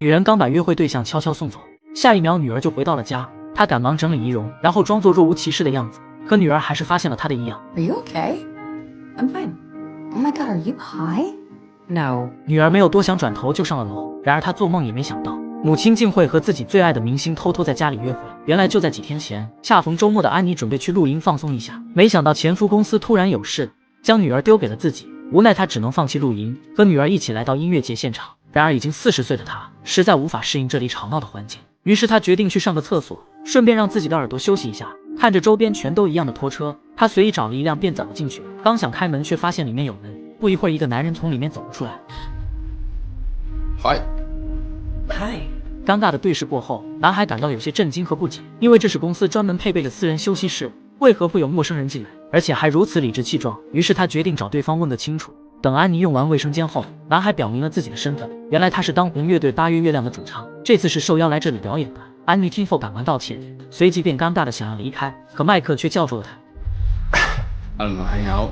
女人刚把约会对象悄悄送走，下一秒女儿就回到了家。她赶忙整理仪容，然后装作若无其事的样子。可女儿还是发现了她的异样。Are you okay? I'm fine. Oh my god, are you high? No. 女儿没有多想，转头就上了楼。然而她做梦也没想到，母亲竟会和自己最爱的明星偷偷在家里约会。原来就在几天前，恰逢周末的安妮准备去露营放松一下，没想到前夫公司突然有事，将女儿丢给了自己。无奈她只能放弃露营，和女儿一起来到音乐节现场。然而已经40岁的她实在无法适应这里吵闹的环境，于是她决定去上个厕所，顺便让自己的耳朵休息一下。看着周边全都一样的拖车，她随意找了一辆便走了进去。刚想开门，却发现里面有人。不一会儿，一个男人从里面走了出来。Hi. Hi. 尴尬的对视过后，男孩感到有些震惊和不解，因为这是公司专门配备的私人休息室，为何会有陌生人进来，而且还如此理直气壮？于是他决定找对方问个清楚。等安妮用完卫生间后，男孩表明了自己的身份，原来他是当红乐队8月月亮的主唱，这次是受邀来这里表演的。安妮听后赶忙道歉，随即便尴尬的想要离开，可麦克却叫住了他。I don't know, hang out.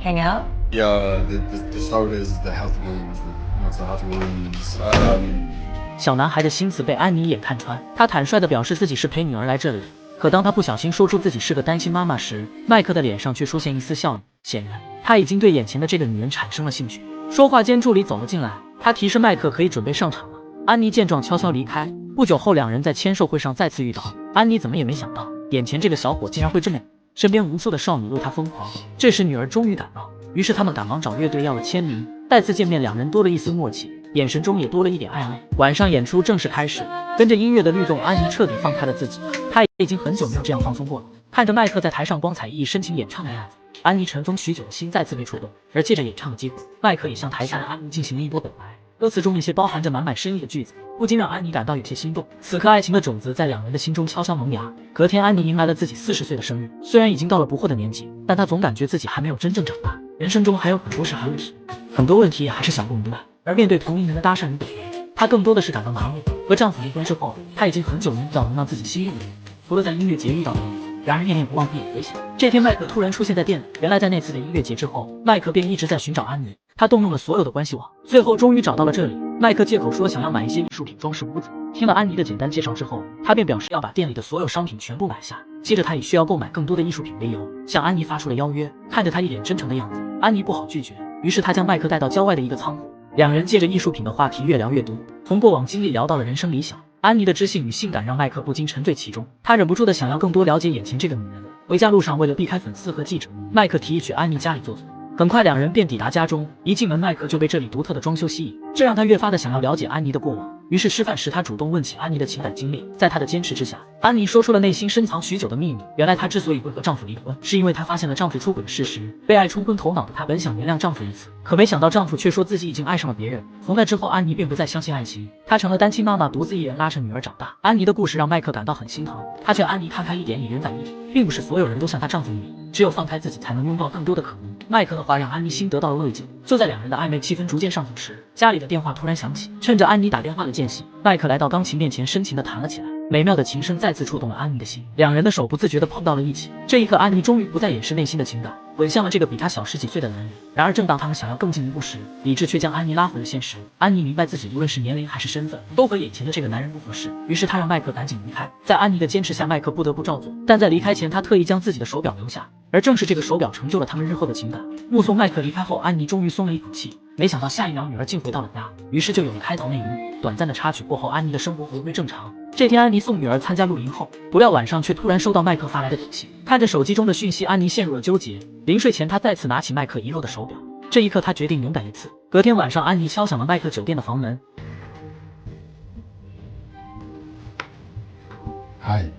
Hang out? Yeah, the sodas, the healthy ones, the not so healthy ones. 小男孩的心思被安妮眼看穿，他坦率地表示自己是陪女儿来这里。可当他不小心说出自己是个单亲妈妈时，麦克的脸上却出现一丝笑意，显然他已经对眼前的这个女人产生了兴趣。说话间，助理走了进来，他提示麦克可以准备上场了。安妮见状悄悄离开。不久后，两人在签售会上再次遇到。安妮怎么也没想到，眼前这个小伙竟然会这么美，身边无数的少女为他疯狂。这时女儿终于赶到，于是他们赶忙找乐队要了签名。再次见面，两人多了一丝默契，眼神中也多了一点暧昧。晚上演出正式开始，跟着音乐的律动，安妮彻底放开了自己。她已经很久没有这样放松过了。看着麦克在台上光彩熠熠深情演唱的样子，安妮尘封许久的心再次被触动。而借着演唱的机会，麦克也向台下的安妮进行了一波表白。歌词中那些包含着满满深意的句子，不禁让安妮感到有些心动。此刻爱情的种子在两人的心中悄悄萌芽。隔天，安妮迎来了自己40岁的生日。虽然已经到了不惑的年纪，但她总感觉自己还没有真正长大，人生中还有很多事还未识，很多问题也还是想不明白。而面对同龄人的搭讪与怼人，她更多的是感到麻木。和丈夫离婚之后，她已经很久没遇到能让自己心动的人，除了在音乐节遇到的人。然而念念不忘必有回响。这天麦克突然出现在店里，原来在那次的音乐节之后，麦克便一直在寻找安妮。他动用了所有的关系网，最后终于找到了这里。麦克借口说想要买一些艺术品装饰屋子。听了安妮的简单介绍之后，他便表示要把店里的所有商品全部买下。接着他以需要购买更多的艺术品为由，向安妮发出了邀约。看着他一脸真诚的样子，安妮不好拒绝，于是他将麦克带到郊外的一个仓库。两人借着艺术品的话题越聊越多，从过往经历聊到了人生理想。安妮的知性与性感让麦克不禁沉醉其中，他忍不住的想要更多了解眼前这个女人。回家路上，为了避开粉丝和记者，麦克提议去安妮家里坐坐。很快两人便抵达家中，一进门麦克就被这里独特的装修吸引，这让他越发的想要了解安妮的过往。于是吃饭时他主动问起安妮的情感经历，在他的坚持之下，安妮说出了内心深藏许久的秘密。原来她之所以会和丈夫离婚，是因为她发现了丈夫出轨的事实。被爱冲昏头脑的她本想原谅丈夫一次，可没想到丈夫却说自己已经爱上了别人。从那之后，安妮便不再相信爱情，她成了单亲妈妈，独自一人拉扯女儿长大。安妮的故事让麦克感到很心疼，他劝安妮看开一点，以人反义，并不是所有人都像她丈夫一样，只有放开自己才能拥抱更多的可能。麦克的话让安妮心得到了慰藉。就在两人的暧昧气氛逐渐上头时，家里的电话突然响起，趁着安妮打电话的间隙，麦克来到钢琴面前深情地弹了起来。美妙的琴声再次触动了安妮的心，两人的手不自觉地碰到了一起。这一刻，安妮终于不再掩饰内心的情感，吻向了这个比她小10几岁的男人。然而正当他们想要更进一步时，理智却将安妮拉回了现实。安妮明白自己无论是年龄还是身份，都和眼前的这个男人不合适，于是她让麦克赶紧离开。在安妮的坚持下，麦克不得不照做，但在离开前，他特意将自己的手表留下，而正是这个手表成就了他们日后的情感。目送麦克离开后，安妮终于松了一口气，没想到下一秒女儿竟回到了家，于是就有了开头那一幕。短暂的插曲过后，安妮的生活回归正常。这天，安妮送女儿参加露营后，不料晚上却突然收到麦克发来的短信。看着手机中的讯息，安妮陷入了纠结。临睡前，她再次拿起麦克遗落的手表，这一刻她决定勇敢一次。隔天晚上，安妮敲响了麦克酒店的房门。Hi.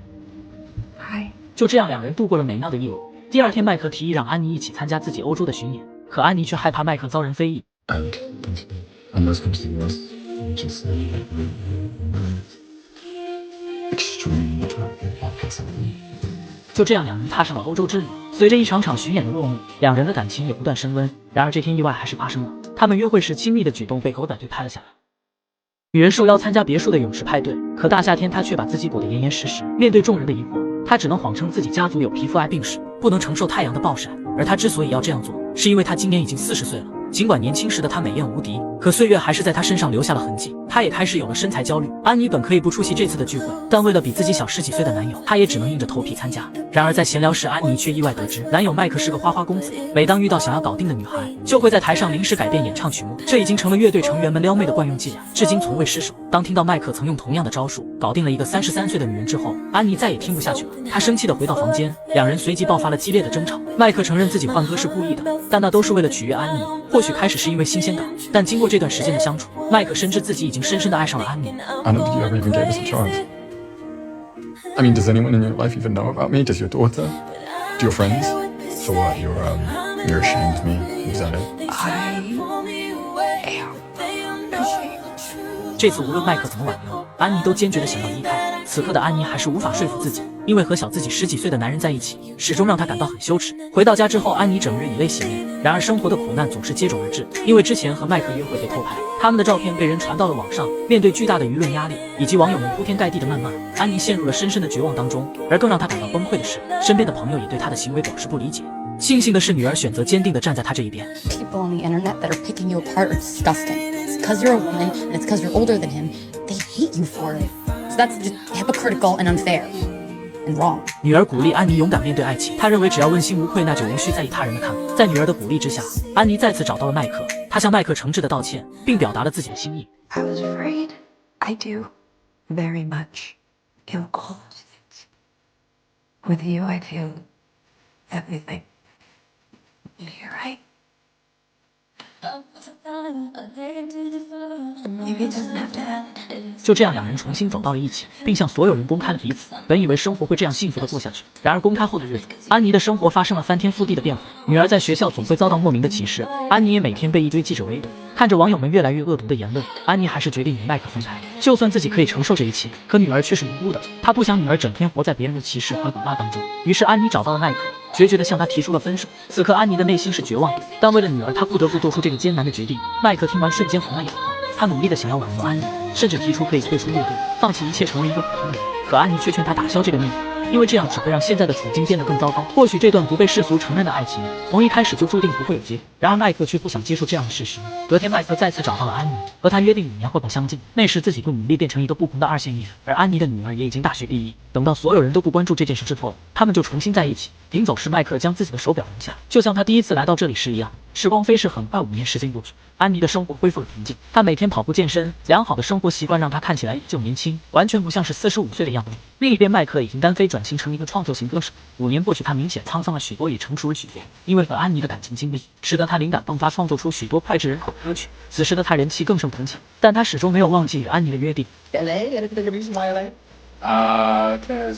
Hi. 就这样，两人度过了美妙的夜晚。第二天，麦克提议让安妮一起参加自己欧洲的巡演，可安妮却害怕麦克遭人非议。就这样，两人踏上了欧洲之旅。随着一场场巡演的落幕，两人的感情也不断升温。然而这天意外还是发生了，他们约会时亲密的举动被狗仔队拍了下来。女人受邀参加别墅的勇士派对，可大夏天她却把自己裹得严严实实。面对众人的疑惑，她只能谎称自己家族有皮肤癌病史，不能承受太阳的暴晒。而她之所以要这样做，是因为她今年已经40岁了。尽管年轻时的她美艳无敌，可岁月还是在她身上留下了痕迹。她也开始有了身材焦虑。安妮本可以不出席这次的聚会，但为了比自己小10几岁的男友，她也只能硬着头皮参加。然而在闲聊时，安妮却意外得知，男友麦克是个花花公子，每当遇到想要搞定的女孩，就会在台上临时改变演唱曲目，这已经成了乐队成员们撩妹的惯用伎俩，至今从未失手。当听到麦克曾用同样的招数搞定了一个33岁的女人之后，安妮再也听不下去了。她生气地回到房间，两人随即爆发了激烈的争吵。麦克承认自己换歌是故意的，但那都是为了取悦安妮。或许开始是因为新鲜感，但经过这段时间的相处，麦克深知自己已经深深地爱上了安妮。 I don't think you ever even gave us a chance. I mean, does anyone in your life even know about me? Does your daughter? Do your friends? So what? You're ashamed of me? Is that it? I am ashamed. 这次无论麦克怎么挽留，安妮都坚决地想要离开。此刻的安妮还是无法说服自己，因为和小自己10几岁的男人在一起，始终让她感到很羞耻。回到家之后，安妮整日以泪洗面。然而生活的苦难总是接踵而至，因为之前和麦克约会被偷拍，他们的照片被人传到了网上。面对巨大的舆论压力以及网友们铺天盖地的谩骂，安妮陷入了深深的绝望当中。而更让她感到崩溃的是，身边的朋友也对她的行为表示不理解。庆幸的是，女儿选择坚定地站在她这一边。 People on the internet that are picking you apart are disgusting. It's because you're a woman and it's because you're older than him. They hate you for it. So that's just hypocritical and unfair and wrong. 女儿鼓励安妮勇敢面对爱情，她认为只要问心无愧，那就无需在意他人的看法。在女儿的鼓励之下，安妮再次找到了麦克，她向麦克诚挚地道歉，并表达了自己的心意。 I was afraid. I do very much feel cold. With you, I feel everything. You're right. Maybe it doesn't have to end. 就这样，两人重新走到了一起，并向所有人公开了彼此。本以为生活会这样幸福地过下去，然而公开后的日子，安妮的生活发生了翻天覆地的变化。女儿在学校总会遭到莫名的歧视，安妮也每天被一堆记者围堵。看着网友们越来越恶毒的言论，安妮还是决定与麦克分开。就算自己可以承受这一切，可女儿却是无辜的，她不想女儿整天活在别人的歧视和辱骂当中。于是安妮找到了麦克，决绝地向他提出了分手。此刻安妮的内心是绝望的，但为了女儿，她不得不做出这个艰难的决定。麦克听完瞬间红了眼眶，他努力地想要挽留安妮，甚至提出可以退出乐队，放弃一切，成为一个普通人。可安妮却劝他打消这个念头，因为这样只会让现在的处境变得更糟糕。或许这段不被世俗承认的爱情，从一开始就注定不会有结果。然而麦克却不想接受这样的事实。隔天，麦克再次找到了安妮，和她约定5年后相见。那时自己会努力变成一个不红的2线艺人，而安妮的女儿也已经大学毕业。等到所有人都不关注这件事之后，他们就重新在一起。临走时，麦克将自己的手表留下，就像他第一次来到这里时一样。时光飞逝，很快5年时间过去，安妮的生活恢复了平静。她每天跑步健身，良好的生活习惯让她看起来依旧年轻，完全不像是45岁的样子。另一边，麦克已经单飞转型成一个创作型歌手。5年过去，他明显沧桑了许多，也成熟了许多。因为和安妮的感情经历，使得他灵感迸发，创作出许多脍炙人口的歌曲。此时的他人气更胜同期，但他始终没有忘记与安妮的约定。 There's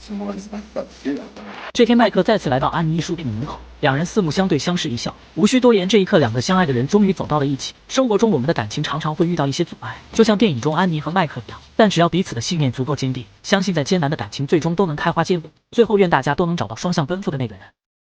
someone like that. 这天，麦克再次来到安妮艺术店的门口，两人四目相对，相视一笑。无需多言，这一刻，两个相爱的人终于走到了一起。生活中，我们的感情常常会遇到一些阻碍，就像电影中安妮和麦克一样。但只要彼此的信念足够坚定，相信在艰难的感情最终都能开花结果。最后，愿大家都能找到双向奔赴的那个人。